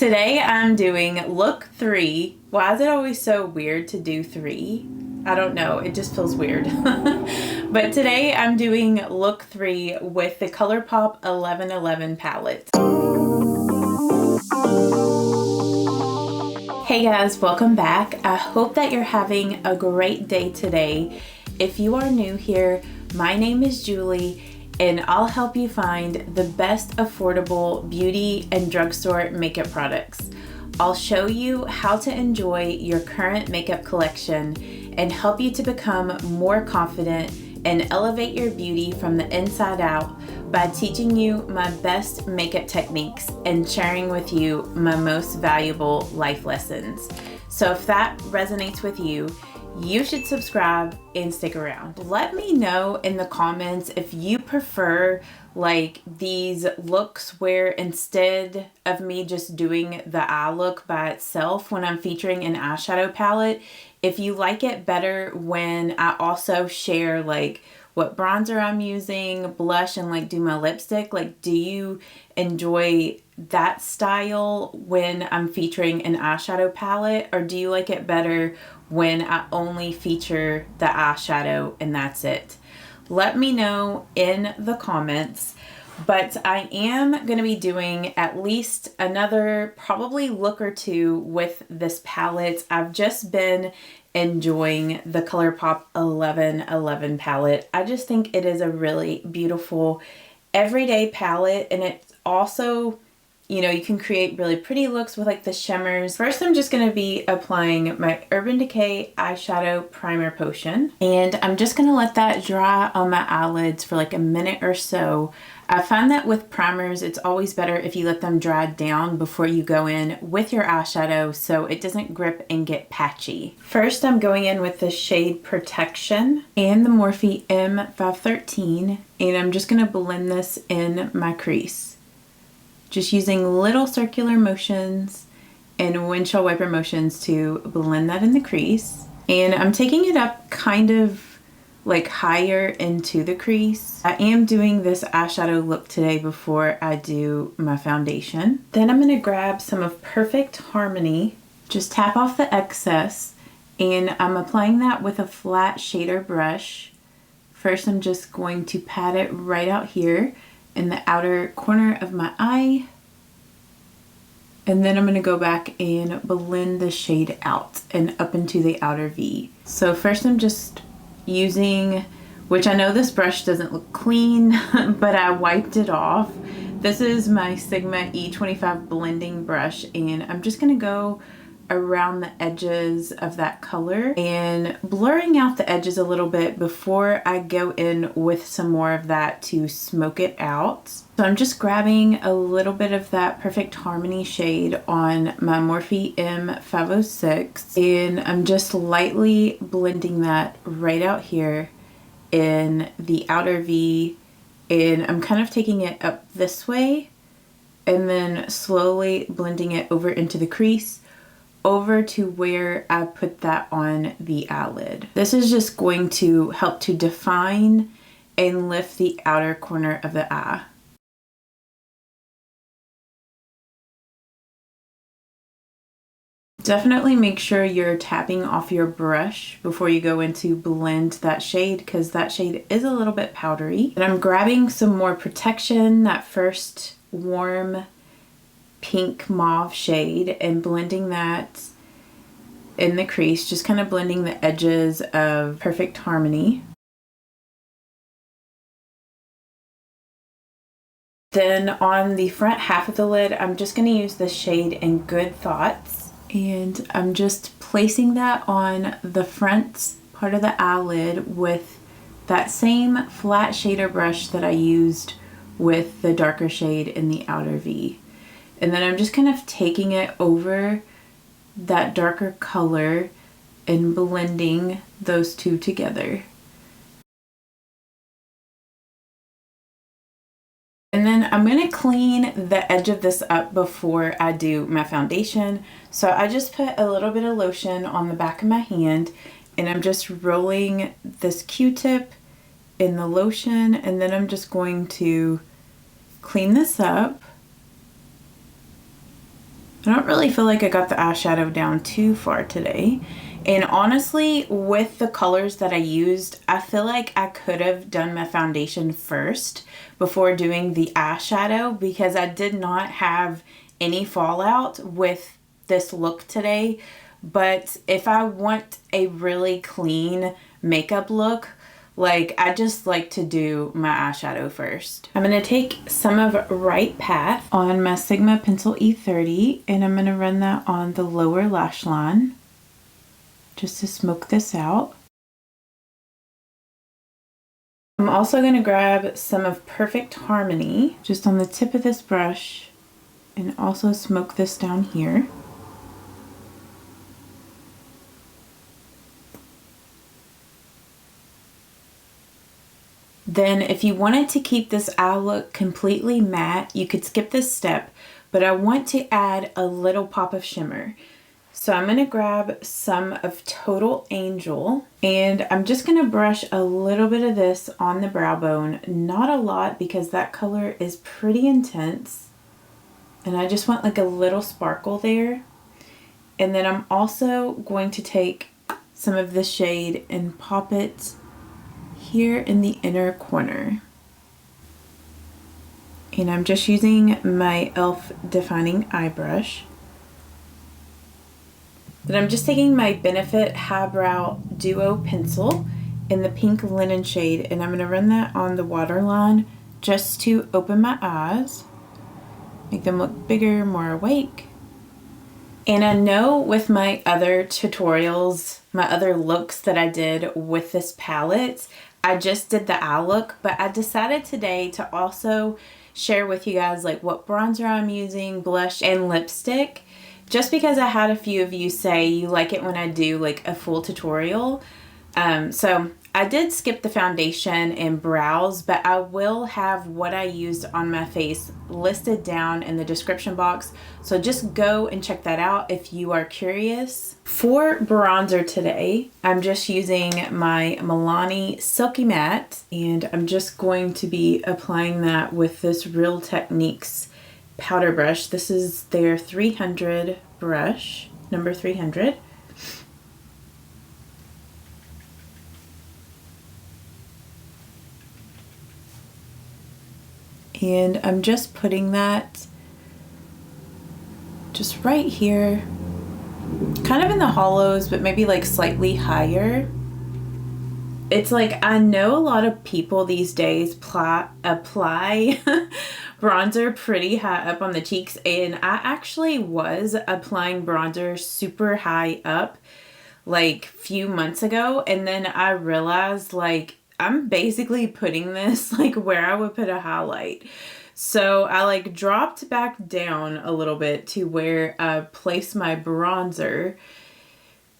Today I'm doing look 3. Why is it always so weird to do 3? I don't know, it just feels weird. But today I'm doing look 3 with the ColourPop 1111 palette. Hey guys, welcome back. I hope that you're having a great day today. If you are new here, my name is Julie and I'll help you find the best affordable beauty and drugstore makeup products. I'll show you how to enjoy your current makeup collection and help you to become more confident and elevate your beauty from the inside out by teaching you my best makeup techniques and sharing with you my most valuable life lessons. So if that resonates with you, you should subscribe and stick around. Let me know in the comments if you prefer like these looks where instead of me just doing the eye look by itself when I'm featuring an eyeshadow palette, if you like it better when I also share like what bronzer I'm using, blush, and like do my lipstick. Like, do you enjoy that style when I'm featuring an eyeshadow palette, or do you like it better when I only feature the eyeshadow and that's it? Let me know in the comments. But I am going to be doing at least another probably look or two with this palette. I've just been enjoying the ColourPop 1111 palette. I just think it is a really beautiful everyday palette, and it's also, you know, you can create really pretty looks with like the shimmers. First, I'm just going to be applying my Urban Decay eyeshadow primer potion, and I'm just going to let that dry on my eyelids for like a minute or so. I find that with primers, it's always better if you let them dry down before you go in with your eyeshadow so it doesn't grip and get patchy. First, I'm going in with the shade Protection and the Morphe M513, and I'm just going to blend this in my crease. Just using little circular motions and windshield wiper motions to blend that in the crease. And I'm taking it up kind of like higher into the crease. I am doing this eyeshadow look today before I do my foundation. Then I'm going to grab some of Perfect Harmony, just tap off the excess, and I'm applying that with a flat shader brush. First, I'm just going to pat it right out here in the outer corner of my eye. And then I'm going to go back and blend the shade out and up into the outer V. So first I'm just using, which I know this brush doesn't look clean, but I wiped it off. This is my Sigma E25 blending brush, and I'm just going to go around the edges of that color and blurring out the edges a little bit before I go in with some more of that to smoke it out. So I'm just grabbing a little bit of that Perfect Harmony shade on my Morphe M506, and I'm just lightly blending that right out here in the outer V, and I'm kind of taking it up this way and then slowly blending it over into the crease, over to where I put that on the eyelid. This is just going to help to define and lift the outer corner of the eye. Definitely make sure you're tapping off your brush before you go in to blend that shade, because that shade is a little bit powdery. And I'm grabbing some more Protection, that first warm pink mauve shade, and blending that in the crease, just kind of blending the edges of Perfect Harmony. Then on the front half of the lid, I'm just going to use the shade in Good Thoughts, and I'm just placing that on the front part of the eyelid with that same flat shader brush that I used with the darker shade in the outer V. And then I'm just kind of taking it over that darker color and blending those two together. And then I'm going to clean the edge of this up before I do my foundation. So I just put a little bit of lotion on the back of my hand, and I'm just rolling this Q-tip in the lotion, and then I'm just going to clean this up I don't really feel like I got the eyeshadow down too far today. And honestly, with the colors that I used, I feel like I could have done my foundation first before doing the eyeshadow because I did not have any fallout with this look today. But if I want a really clean makeup look, like I just like to do my eyeshadow first. I'm going to take some of Right Path on my Sigma Pencil E30 and I'm going to run that on the lower lash line just to smoke this out. I'm also going to grab some of Perfect Harmony just on the tip of this brush and also smoke this down here. Then if you wanted to keep this eye look completely matte, you could skip this step, but I want to add a little pop of shimmer. So I'm going to grab some of Total Angel and I'm just going to brush a little bit of this on the brow bone, not a lot because that color is pretty intense and I just want like a little sparkle there. And then I'm also going to take some of this shade and pop it here in the inner corner. And I'm just using my e.l.f. defining eye brush. Then I'm just taking my Benefit Highbrow Duo pencil in the pink linen shade and I'm going to run that on the waterline just to open my eyes, make them look bigger, more awake. And I know with my other tutorials, my other looks that I did with this palette, I just did the eye look, but I decided today to also share with you guys like what bronzer I'm using, blush, and lipstick, just because I had a few of you say you like it when I do like a full tutorial. So I did skip the foundation and brows, but I will have what I used on my face listed down in the description box. So just go and check that out if you are curious. For bronzer today, I'm just using my Milani Silky Matte and I'm just going to be applying that with this Real Techniques powder brush. This is their 300 brush, number 300. And I'm just putting that just right here, kind of in the hollows, but maybe like slightly higher. It's like, I know a lot of people these days apply bronzer pretty high up on the cheeks, and I actually was applying bronzer super high up like few months ago, and then I realized like I'm basically putting this like where I would put a highlight. So I like dropped back down a little bit to where I placed my bronzer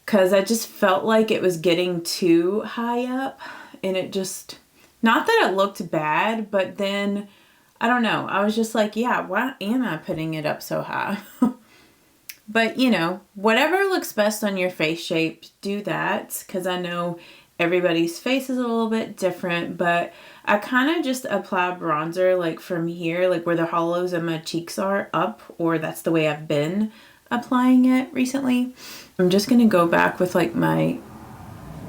because I just felt like it was getting too high up and it just, not that it looked bad, but then I don't know, I was just like, yeah, why am I putting it up so high? But you know, whatever looks best on your face shape, do that, because I know everybody's face is a little bit different, but I kind of just apply bronzer like from here, like where the hollows of my cheeks are up, or that's the way I've been applying it recently. I'm just going to go back with like my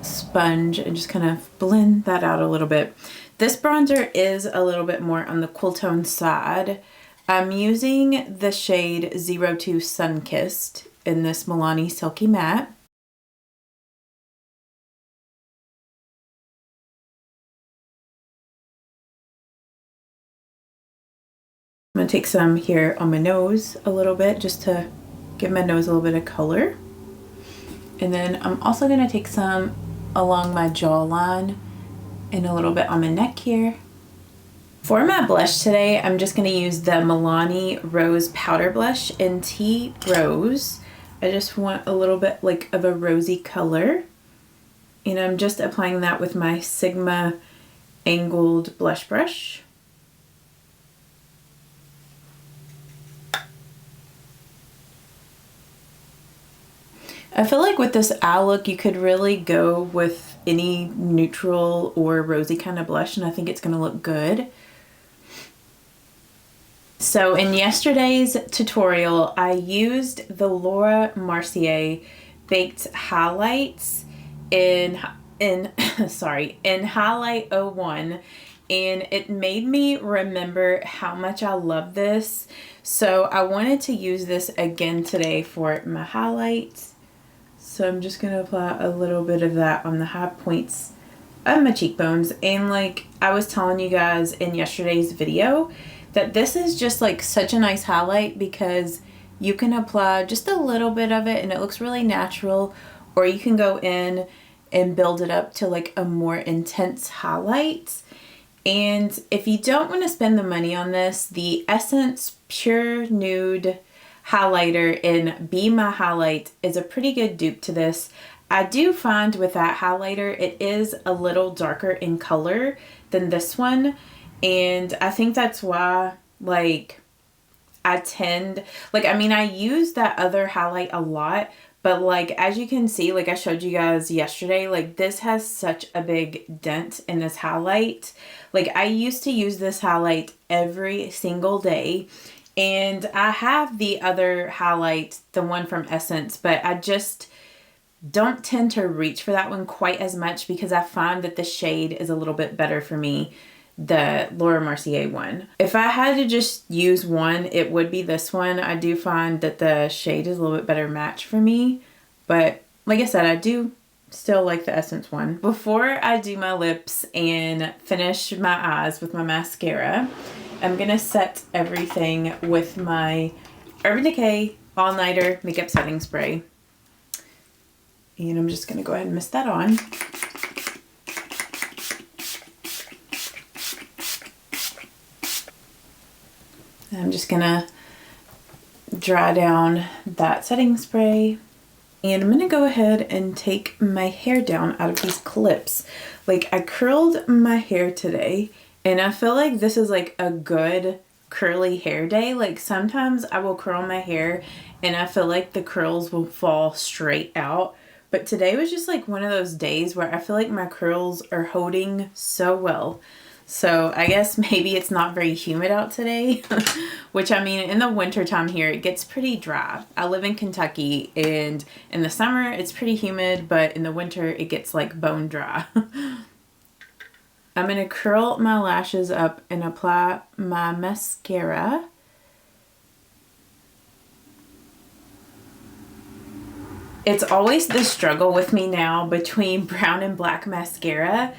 sponge and just kind of blend that out a little bit. This bronzer is a little bit more on the cool tone side. I'm using the shade 02 Sunkissed in this Milani Silky Matte. I'm going to take some here on my nose a little bit just to give my nose a little bit of color. And then I'm also going to take some along my jawline and a little bit on my neck here. For my blush today, I'm just going to use the Milani Rose Powder Blush in Tea Rose. I just want a little bit like of a rosy color. And I'm just applying that with my Sigma angled blush brush. I feel like with this eye look, you could really go with any neutral or rosy kind of blush, and I think it's going to look good. So in yesterday's tutorial, I used the Laura Mercier Baked Highlights in Highlight 01, and it made me remember how much I love this. So I wanted to use this again today for my highlights. So I'm just going to apply a little bit of that on the high points of my cheekbones. And like I was telling you guys in yesterday's video, that this is just like such a nice highlight because you can apply just a little bit of it and it looks really natural, or you can go in and build it up to like a more intense highlight. And if you don't want to spend the money on this, the Essence Pure Nude highlighter in Be My Highlight is a pretty good dupe to this. I do find with that highlighter, it is a little darker in color than this one. And I think that's why, like, I use that other highlight a lot, but like, as you can see, like I showed you guys yesterday, like this has such a big dent in this highlight. Like I used to use this highlight every single day, and I have the other highlight, the one from Essence, but I just don't tend to reach for that one quite as much because I find that the shade is a little bit better for me, the Laura Mercier one. If I had to just use one, it would be this one. I do find that the shade is a little bit better match for me, but like I said, I do still like the Essence one. Before I do my lips and finish my eyes with my mascara, I'm gonna set everything with my Urban Decay All Nighter Makeup Setting Spray. And I'm just gonna go ahead and mist that on. I'm just gonna dry down that setting spray, and I'm gonna go ahead and take my hair down out of these clips. Like I curled my hair today, and I feel like this is like a good curly hair day. Like sometimes I will curl my hair and I feel like the curls will fall straight out. But today was just like one of those days where I feel like my curls are holding so well. So I guess maybe it's not very humid out today, which I mean, in the winter time here, it gets pretty dry. I live in Kentucky, and in the summer it's pretty humid, but in the winter it gets like bone dry. I'm going to curl my lashes up and apply my mascara. It's always the struggle with me now between brown and black mascara.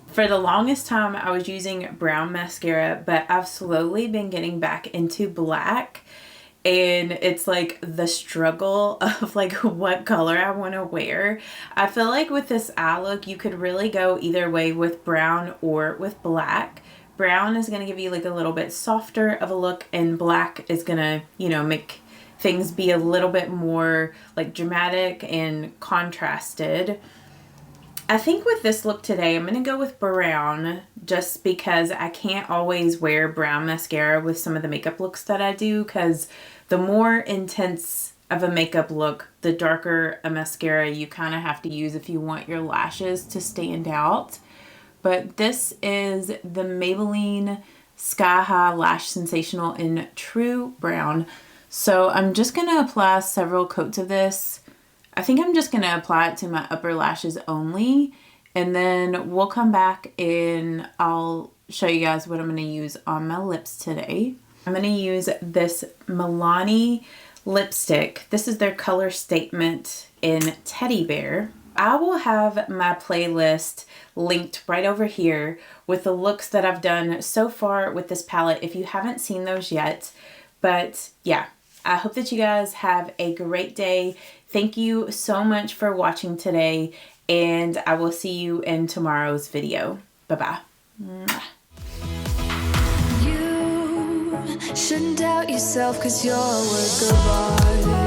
For the longest time, I was using brown mascara, but I've slowly been getting back into black. And it's like the struggle of like what color I want to wear. I feel like with this eye look, you could really go either way with brown or with black. Brown is going to give you like a little bit softer of a look, and black is going to, you know, make things be a little bit more like dramatic and contrasted. I think with this look today, I'm going to go with brown just because I can't always wear brown mascara with some of the makeup looks that I do, because the more intense of a makeup look, the darker a mascara you kind of have to use if you want your lashes to stand out. But this is the Maybelline Sky High Lash Sensational in True Brown. So I'm just going to apply several coats of this. I think I'm just going to apply it to my upper lashes only, and then we'll come back and I'll show you guys what I'm going to use on my lips today. I'm going to use this Milani lipstick. This is their color statement in Teddy Bear. I will have my playlist linked right over here with the looks that I've done so far with this palette if you haven't seen those yet. But yeah, I hope that you guys have a great day. Thank you so much for watching today, and I will see you in tomorrow's video. Bye-bye. You shouldn't doubt yourself, 'cause you're a work of art.